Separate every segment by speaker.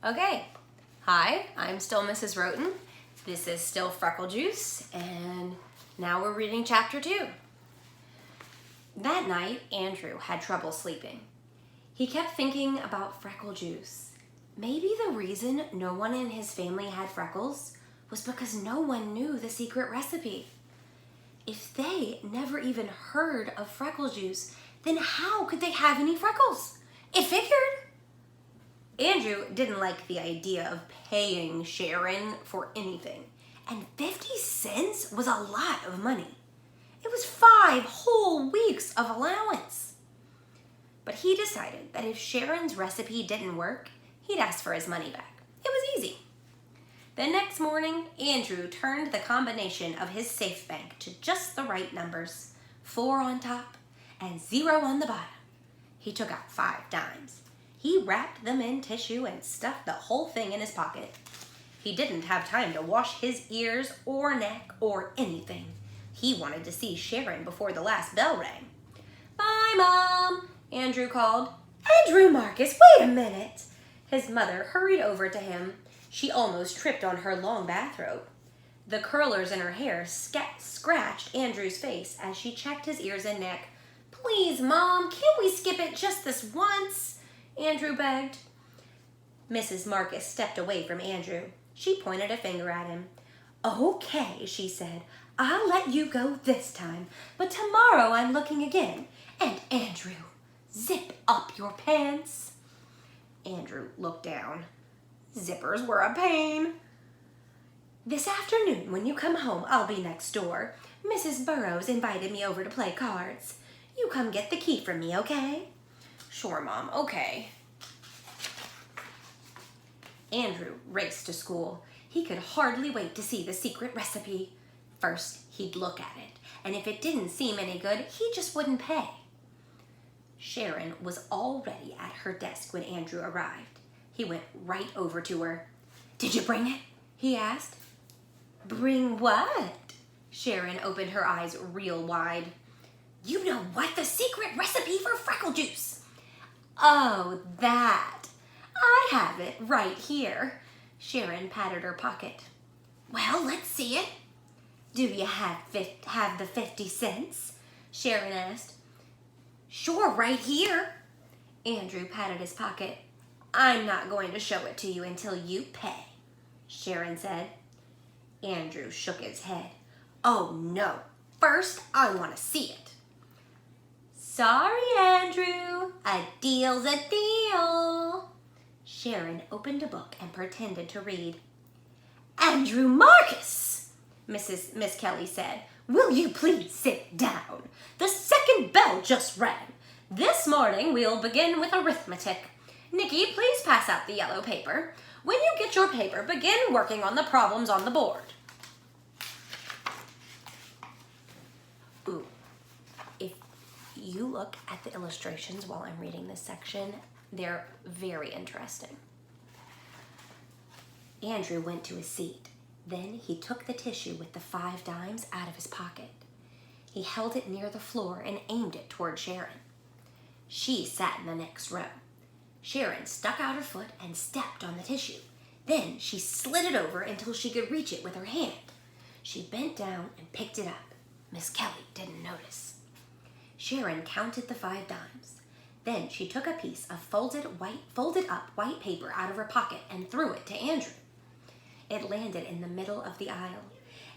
Speaker 1: Okay, hi, I'm still Mrs. Roton. This is still Freckle Juice, and now we're reading chapter 2. That night, Andrew had trouble sleeping. He kept thinking about Freckle Juice. Maybe the reason no one in his family had freckles was because no one knew the secret recipe. If they never even heard of Freckle Juice, then how could they have any freckles? It figured. Andrew didn't like the idea of paying Sharon for anything, and 50 cents was a lot of money. It was 5 whole weeks of allowance. But he decided that if Sharon's recipe didn't work, he'd ask for his money back. It was easy. The next morning, Andrew turned the combination of his safe bank to just the right numbers, 4 on top and 0 on the bottom. He took out 5 dimes. He wrapped them in tissue and stuffed the whole thing in his pocket. He didn't have time to wash his ears or neck or anything. He wanted to see Sharon before the last bell rang. "Bye, Mom," Andrew called. "Andrew Marcus, wait a minute." His mother hurried over to him. She almost tripped on her long bathrobe. The curlers in her hair scratched Andrew's face as she checked his ears and neck. "Please, Mom, can't we skip it just this once?" Andrew begged. Mrs. Marcus stepped away from Andrew. She pointed a finger at him. "Okay," she said, "I'll let you go this time, but tomorrow I'm looking again. And Andrew, zip up your pants." Andrew looked down. Zippers were a pain. "This afternoon when you come home, I'll be next door. Mrs. Burrows invited me over to play cards. You come get the key from me, okay?" "Sure, Mom, okay." Andrew raced to school. He could hardly wait to see the secret recipe. First, he'd look at it, and if it didn't seem any good, he just wouldn't pay. Sharon was already at her desk when Andrew arrived. He went right over to her. "Did you bring it?" he asked. "Bring what?" Sharon opened her eyes real wide. "You know what? The secret recipe for Freckle Juice." "Oh, that. I have it right here." Sharon patted her pocket. "Well, let's see it." "Do you have the 50 cents? Sharon asked. "Sure, right here." Andrew patted his pocket. "I'm not going to show it to you until you pay," Sharon said. Andrew shook his head. "Oh, no. First, I want to see it." "Sorry, Andrew. A deal's a deal." Sharon opened a book and pretended to read. "Andrew Marcus," Miss Kelly said, "will you please sit down? The second bell just rang. This morning we'll begin with arithmetic. Nikki, please pass out the yellow paper. When you get your paper, begin working on the problems on the board." Ooh, if you look at the illustrations while I'm reading this section, they're very interesting. Andrew went to his seat. Then he took the tissue with the 5 dimes out of his pocket. He held it near the floor and aimed it toward Sharon. She sat in the next row. Sharon stuck out her foot and stepped on the tissue. Then she slid it over until she could reach it with her hand. She bent down and picked it up. Miss Kelly didn't notice. Sharon counted the 5 dimes. Then she took a piece of folded up white paper out of her pocket and threw it to Andrew. It landed in the middle of the aisle.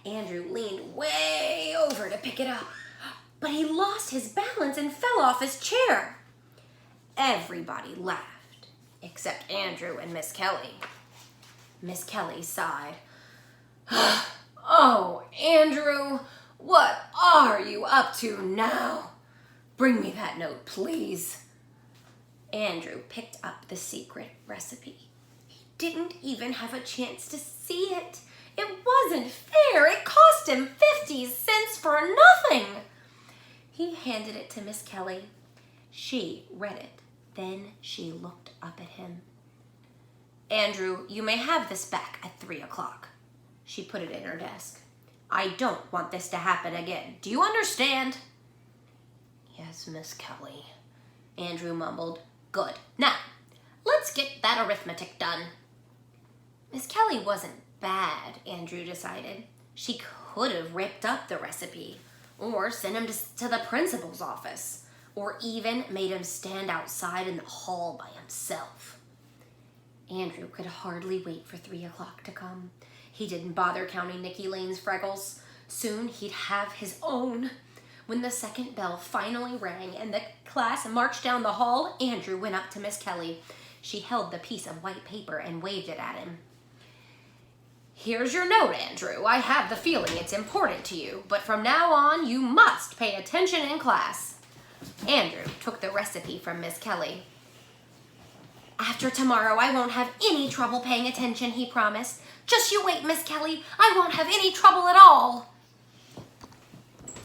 Speaker 1: Andrew leaned way over to pick it up, but he lost his balance and fell off his chair. Everybody laughed, except Andrew and Miss Kelly. Miss Kelly sighed. "Oh, Andrew, what are you up to now? Bring me that note, please." Andrew picked up the secret recipe. He didn't even have a chance to see it. It wasn't fair. It cost him 50 cents for nothing. He handed it to Miss Kelly. She read it. Then she looked up at him. "Andrew, you may have this back at 3 o'clock. She put it in her desk. "I don't want this to happen again. Do you understand?" "Yes, Miss Kelly," Andrew mumbled. "Good. Now, let's get that arithmetic done." Miss Kelly wasn't bad, Andrew decided. She could have ripped up the recipe, or sent him to the principal's office, or even made him stand outside in the hall by himself. Andrew could hardly wait for 3 o'clock to come. He didn't bother counting Nicky Lane's freckles. Soon he'd have his own. When the second bell finally rang and the class marched down the hall, Andrew went up to Miss Kelly. She held the piece of white paper and waved it at him. "Here's your note, Andrew. I have the feeling it's important to you, but from now on you must pay attention in class." Andrew took the recipe from Miss Kelly. "After tomorrow I won't have any trouble paying attention," he promised. "Just you wait, Miss Kelly. I won't have any trouble at all."